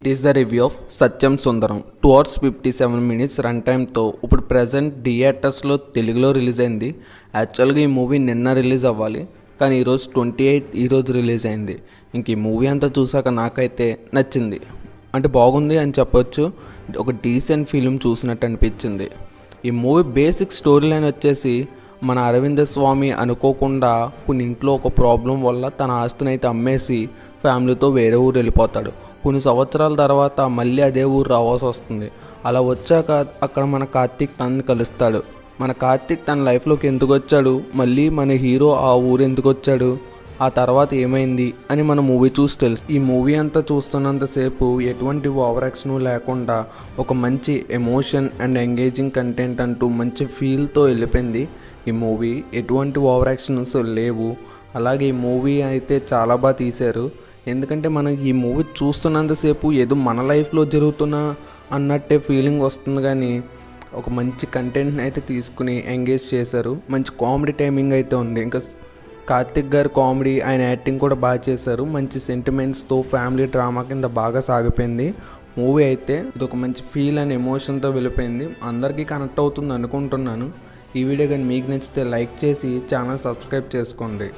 It is the review of Satyam Sundaram 2 hours 57 minutes run టైమ్తో ఇప్పుడు present థియేటర్స్లో తెలుగులో రిలీజ్ అయింది. యాక్చువల్గా ఈ మూవీ నిన్న రిలీజ్ అవ్వాలి, కానీ ఈరోజు 28 ఈరోజు రిలీజ్ అయింది. ఇంక ఈ మూవీ అంతా చూసాక నాకైతే నచ్చింది, అంటే బాగుంది అని చెప్పొచ్చు. ఒక డీసెంట్ ఫిలిం చూసినట్టు అనిపించింది. ఈ మూవీ బేసిక్ స్టోరీ లైన్ వచ్చేసి, మన అరవింద స్వామి అనుకోకుండా కొన్ని ఇంట్లో ఒక ప్రాబ్లం వల్ల తన ఆస్తిని అయితే అమ్మేసి ఫ్యామిలీతో వేరే ఊరు వెళ్ళిపోతాడు. కొన్ని సంవత్సరాల తర్వాత మళ్ళీ అదే ఊరు రావాల్సి వస్తుంది. అలా వచ్చాక అక్కడ మన కార్తీక్ తనని కలుస్తాడు. మన కార్తీక్ తన లైఫ్లోకి ఎందుకు వచ్చాడు, మళ్ళీ మన హీరో ఆ ఊరు ఎందుకు వచ్చాడు, ఆ తర్వాత ఏమైంది అని మన మూవీ చూసి తెలుసు. ఈ మూవీ అంతా చూస్తున్నంతసేపు ఎటువంటి ఓవర్ యాక్షన్ లేకుండా ఒక మంచి ఎమోషన్ అండ్ ఎంగేజింగ్ కంటెంట్ అంటూ మంచి ఫీల్తో వెళ్ళిపోయింది ఈ మూవీ. ఎటువంటి ఓవర్ యాక్షన్స్ లేవు. అలాగే ఈ మూవీ అయితే చాలా బాగా తీశారు. ఎందుకంటే మనకి ఈ మూవీ చూస్తున్నంతసేపు ఏదో మన లైఫ్లో జరుగుతున్నా అన్నట్టే ఫీలింగ్ వస్తుంది, కానీ ఒక మంచి కంటెంట్ని అయితే తీసుకుని ఎంగేజ్ చేశారు. మంచి కామెడీ టైమింగ్ అయితే ఉంది. ఇంకా కార్తిక్ గారు కామెడీ, ఆయన యాక్టింగ్ కూడా బాగా చేశారు. మంచి సెంటిమెంట్స్తో ఫ్యామిలీ డ్రామా కింద బాగా సాగిపోయింది మూవీ అయితే. ఇది ఒక మంచి ఫీల్ అండ్ ఎమోషన్తో వెళ్ళిపోయింది. అందరికీ కనెక్ట్ అవుతుంది అనుకుంటున్నాను. ఈ వీడియో కానీ మీకు నచ్చితే లైక్ చేసి ఛానల్ సబ్స్క్రైబ్ చేసుకోండి.